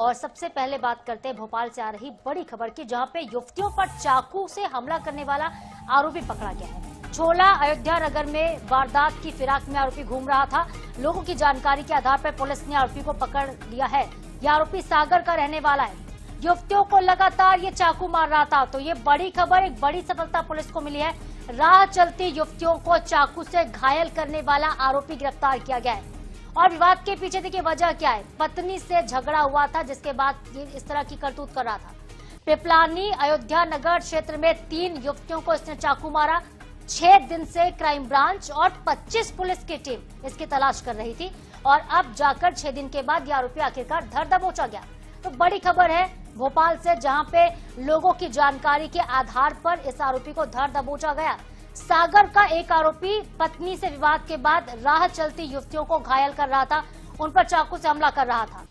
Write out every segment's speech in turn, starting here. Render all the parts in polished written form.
और सबसे पहले बात करते हैं भोपाल से आ रही बड़ी खबर की, जहां पे युवतियों पर चाकू से हमला करने वाला आरोपी पकड़ा गया है। छोला अयोध्या नगर में वारदात की फिराक में आरोपी घूम रहा था। लोगों की जानकारी के आधार पर पुलिस ने आरोपी को पकड़ लिया है। यह आरोपी सागर का रहने वाला है। युवतियों को लगातार ये चाकू मार रहा था। तो ये बड़ी खबर, एक बड़ी सफलता पुलिस को मिली है। राह चलती युवतियों को चाकू से घायल करने वाला आरोपी गिरफ्तार किया गया है। और विवाद के पीछे देखिए वजह क्या है। पत्नी से झगड़ा हुआ था, जिसके बाद ये इस तरह की करतूत कर रहा था। पिपलानी अयोध्या नगर क्षेत्र में 3 युवतियों को इसने चाकू मारा। 6 दिन से क्राइम ब्रांच और 25 पुलिस की टीम इसकी तलाश कर रही थी और अब जाकर 6 दिन के बाद ये आरोपी आखिरकार धर दबोचा गया। तो बड़ी खबर है भोपाल से, जहां पे लोगों की जानकारी के आधार पर इस आरोपी को धर दबोचा गया। सागर का एक आरोपी पत्नी से विवाद के बाद राह चलती युवतियों को घायल कर रहा था, उन पर चाकू से हमला कर रहा था।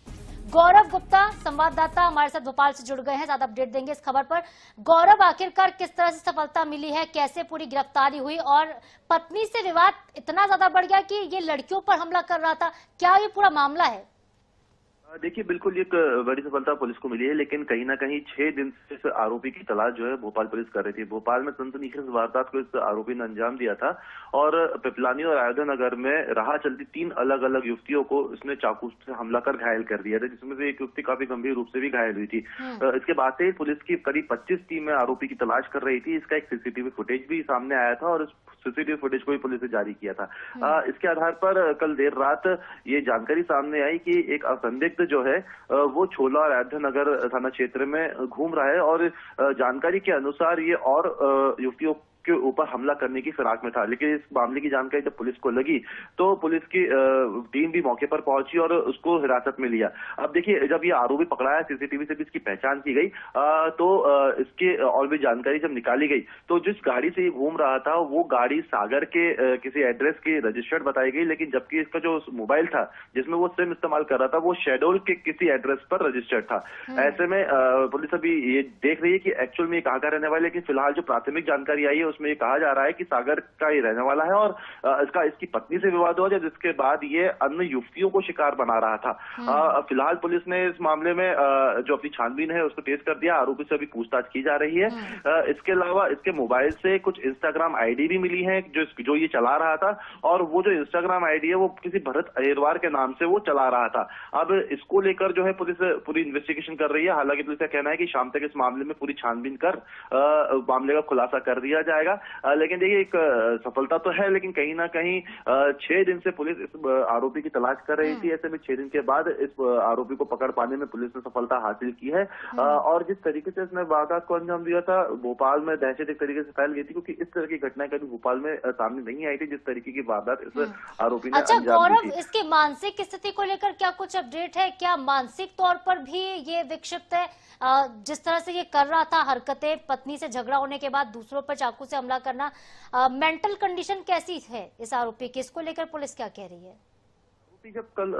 गौरव गुप्ता संवाददाता हमारे साथ भोपाल से जुड़ गए हैं, ज्यादा अपडेट देंगे इस खबर पर। गौरव, आखिरकार किस तरह से सफलता मिली है, कैसे पूरी गिरफ्तारी हुई और पत्नी से विवाद इतना ज्यादा बढ़ गया कि ये लड़कियों पर हमला कर रहा था, क्या ये पूरा मामला है? देखिए, बिल्कुल एक बड़ी सफलता पुलिस को मिली है, लेकिन कहीं ना कहीं 6 दिन से इस आरोपी की तलाश जो है भोपाल पुलिस कर रही थी। भोपाल में सनसनीखेज वारदात को इस आरोपी ने अंजाम दिया था और पिपलानी और अयोध्या नगर में राह चलती 3 अलग अलग युवतियों को इसने चाकू से हमला कर घायल कर दिया था, जिसमें से एक युवती काफी गंभीर रूप से भी घायल हुई थी। इसके बाद से पुलिस की करीब 25 टीमें आरोपी की तलाश कर रही थी। इसका एक सीसीटीवी फुटेज भी सामने आया था और सीसीटीवी फुटेज को भी पुलिस ने जारी किया था। इसके आधार पर कल देर रात ये जानकारी सामने आई कि एक असंदिग्ध जो है वो छोला और अयोध्या नगर थाना क्षेत्र में घूम रहा है और जानकारी के अनुसार ये और युवतियों के ऊपर हमला करने की फिराक में था। लेकिन इस मामले की जानकारी जब पुलिस को लगी तो पुलिस की टीम भी मौके पर पहुंची और उसको हिरासत में लिया। अब देखिए, जब ये आरोपी पकड़ाया, सीसीटीवी से भी इसकी पहचान की गई तो इसके और भी जानकारी जब निकाली गई तो जिस गाड़ी से ये घूम रहा था वो गाड़ी सागर के किसी एड्रेस की रजिस्टर्ड बताई गई, लेकिन जबकि इसका जो मोबाइल था जिसमें वो सिम इस्तेमाल कर रहा था वो शेडोल के किसी एड्रेस पर रजिस्टर्ड था। ऐसे में पुलिस अभी ये देख रही है कि एक्चुअल में ये कहाँ का रहने वाला है, लेकिन फिलहाल जो प्राथमिक जानकारी आई है उसमें ये कहा जा रहा है कि सागर का ये रहने वाला है और इसकी पत्नी से विवाद हुआ, जिसके बाद ये अन्य युवतियों को शिकार बना रहा था। फिलहाल पुलिस ने इस मामले में जो अपनी छानबीन है उसको तेज कर दिया। आरोपी से अभी पूछताछ की जा रही है। इसके अलावा इसके मोबाइल से कुछ इंस्टाग्राम आईडी भी मिली है जो ये चला रहा था और वो जो इंस्टाग्राम आईडी है वो किसी भरत अहिरवार के नाम से वो चला रहा था। अब इसको लेकर जो है पुलिस पूरी इन्वेस्टिगेशन कर रही है। हालांकि पुलिस का कहना है कि शाम तक इस मामले में पूरी छानबीन कर मामले का खुलासा कर दिया जाएगा। लेकिन देखिए, एक सफलता तो है, लेकिन कहीं ना कहीं 6 दिन से पुलिस इस आरोपी की तलाश कर रही थी। ऐसे में 6 दिन के बाद इस आरोपी को पकड़ पाने में पुलिस ने सफलता हासिल की है। और जिस तरीके से इसने वारदात को अंजाम दिया था, भोपाल में दहशत एक तरीके से फैल गई थी, क्योंकि इस तरह की घटनाएं कभी भोपाल में सामने नहीं आई थी जिस तरीके की वारदात इस आरोपी ने अच्छा अंजाम दी थी। इसकी मानसिक स्थिति को लेकर क्या कुछ अपडेट है? क्या मानसिक तौर पर भी ये विक्षिप्त है? जिस तरह से ये कर रहा था हरकतें, पत्नी से झगड़ा होने के बाद दूसरों पर चाकू से हमला करना, मेंटल कंडीशन कैसी है इस आरोपी की? इसको लेकर पुलिस क्या कह रही है? जब कल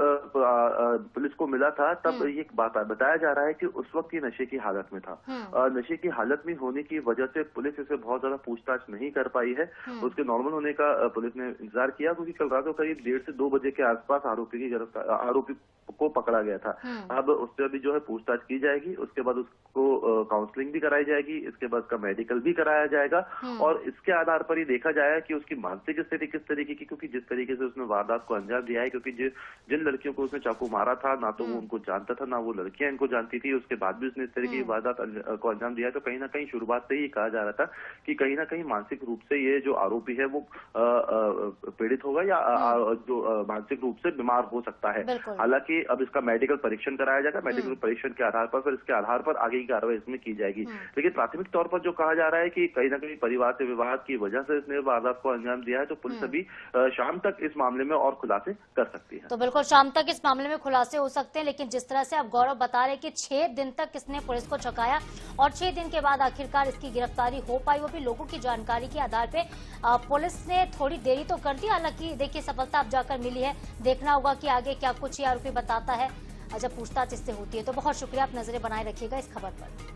पुलिस को मिला था तब ये बात बताया जा रहा है कि उस वक्त ये नशे की हालत में था। नशे की हालत में होने की वजह से पुलिस इसे बहुत ज्यादा पूछताछ नहीं कर पाई है। उसके नॉर्मल होने का पुलिस ने इंतजार किया, क्योंकि कल रात को करीब 1:30 से 2 बजे के आसपास आरोपी को पकड़ा गया था। अब उससे अभी जो है पूछताछ की जाएगी, उसके बाद उसको काउंसलिंग भी कराई जाएगी, इसके बाद उसका मेडिकल भी कराया जाएगा और इसके आधार पर ही देखा जाएगा कि उसकी मानसिक स्थिति किस तरीके की, क्योंकि जिस तरीके से उसने वारदात को अंजाम दिया है, क्योंकि जिन लड़कियों को उसने चाकू मारा था ना तो वो उनको जानता था ना वो लड़कियां इनको जानती थी, उसके बाद भी उसने इस तरह की वारदात को अंजाम दिया है। तो कहीं ना कहीं शुरुआत से ही कहा जा रहा था कि कहीं ना कहीं मानसिक रूप से ये जो आरोपी है वो पीड़ित होगा या जो मानसिक रूप से बीमार हो सकता है। हालांकि अब इसका मेडिकल परीक्षण कराया जाएगा, मेडिकल परीक्षण के आधार पर फिर इसके आधार पर आगे की कार्रवाई इसमें की जाएगी। लेकिन प्राथमिक तौर पर जो कहा जा रहा है कि कहीं ना कहीं परिवार से विवाद की वजह से इसने वारदात को अंजाम दिया है, तो पुलिस अभी शाम तक इस मामले में और खुलासे कर सकती है। तो बिल्कुल शाम तक इस मामले में खुलासे हो सकते हैं, लेकिन जिस तरह से आप गौरव बता रहे कि 6 दिन तक इसने पुलिस को छकाया और 6 दिन के बाद आखिरकार इसकी गिरफ्तारी हो पाई, वो भी लोगों की जानकारी के आधार पे। पुलिस ने थोड़ी देरी तो कर दी, हालांकि देखिए सफलता अब जाकर मिली है। देखना होगा कि आगे क्या कुछ ये आरोपी बताता है जब पूछताछ इससे होती है। तो बहुत शुक्रिया, आप नजरें बनाए रखिएगा इस खबर पर।